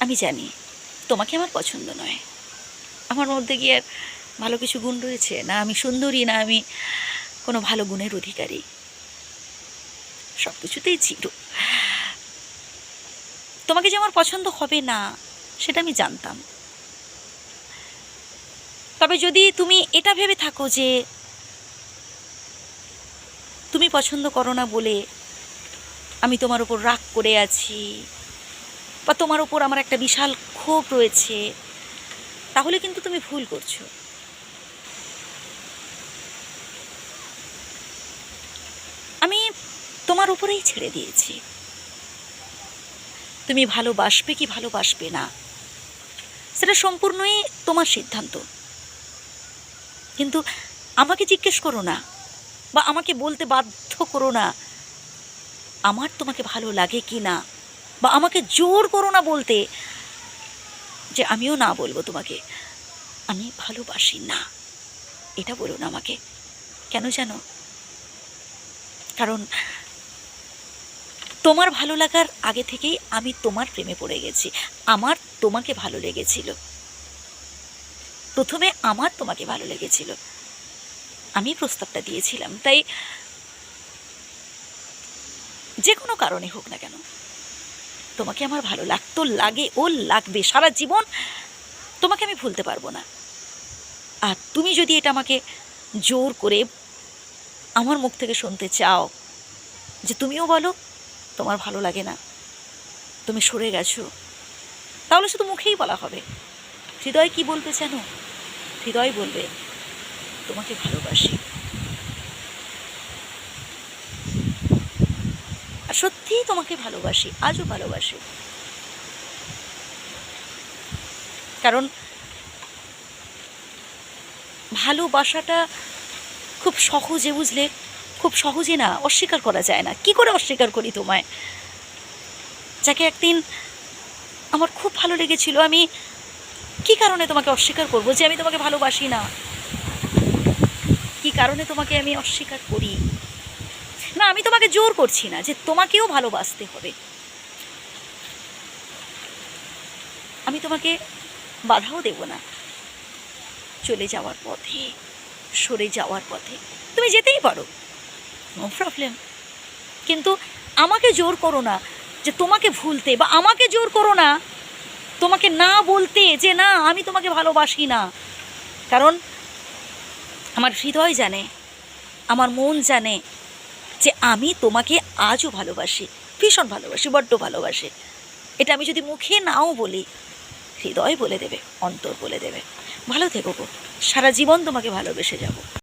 আমি জানি তোমাকে আমার পছন্দ নয়। আমার মধ্যে কি আর ভালো কিছু গুণ রয়েছে? না আমি সুন্দরী, না আমি কোনো ভালো গুণের অধিকারী। সব কিছুতেই জিরো। তোমাকে যে আমার পছন্দ হবে না সেটা আমি জানতাম। তবে যদি তুমি এটা ভেবে থাকো যে তুমি পছন্দ করো না বলে আমি তোমার ওপর রাগ করে আছি, বা তোমার ওপর আমার একটা বিশাল ক্ষোভ রয়েছে, তাহলে কিন্তু তুমি ভুল করছো। আমি তোমার উপরেই ছেড়ে দিয়েছি। তুমি ভালোবাসবে কি ভালোবাসবে না সেটা সম্পূর্ণই তোমার সিদ্ধান্ত। কিন্তু আমাকে জিজ্ঞেস করো না, বা আমাকে বলতে বাধ্য করো না আমার তোমাকে ভালো লাগে কি না, বা আমাকে জোর করো না বলতে যে আমিও না বলবো তোমাকে আমি ভালোবাসি না। এটা বলো না আমাকে। কেন জানো? কারণ তোমার ভালো লাগার আগে থেকেই আমি তোমার প্রেমে পড়ে গেছি। আমার তোমাকে ভালো লেগেছিল, প্রথমে আমার তোমাকে ভালো লেগেছিল, আমি প্রস্তাবটা দিয়েছিলাম। তাই যে কোনো কারণে হোক না কেন তোমাকে আমার ভালো লাগতো, লাগে, ও লাগবে সারা জীবন। তোমাকে আমি ভুলতে পারবো না। আর তুমি যদি এটা আমাকে জোর করে আমার মুখ থেকে শুনতে চাও যে তুমিও বলো তোমার ভালো লাগে না, তুমি সরে গেছো, তাহলে শুধু মুখেই বলা হবে। হৃদয় কি বলবে জানো? হৃদয় বলবে তোমাকে ভালোবাসি। আর সত্যিই তোমাকে ভালোবাসি, আজও ভালোবাসি। কারণ ভালোবাসাটা খুব সহজে, বুঝলে, খুব সহজে না, অস্বীকার করা যায় না। কি করে অস্বীকার করি তোমায়, যাকে একদিন আমার খুব ভালো লেগেছিল? আমি কি কারণে তোমাকে অস্বীকার করবো যে আমি তোমাকে ভালোবাসি না? কি কারণে তোমাকে আমি অস্বীকার করি? না, আমি তোমাকে জোর করছি না যে তোমাকেও ভালোবাসতে হবে। আমি তোমাকে বাধাও দেব না। চলে যাওয়ার পথে, সরে যাওয়ার পথে তুমি যেতেই পারো, নো প্রবলেম। কিন্তু আমাকে জোর করো না যে তোমাকে ভুলতে, বা আমাকে জোর করো না তোমাকে না বলতে যে না আমি তোমাকে ভালোবাসি না। কারণ আমার হৃদয় জানে, আমার মন জানে যে আমি তোমাকে আজও ভালোবাসি, ভীষণ ভালোবাসি, বড্ড ভালোবাসি। এটা আমি যদি মুখে নাও বলি, হৃদয় বলে দেবে, অন্তর বলে দেবে। ভালো থেকো গো, সারা জীবন তোমাকে ভালোবেসে যাব।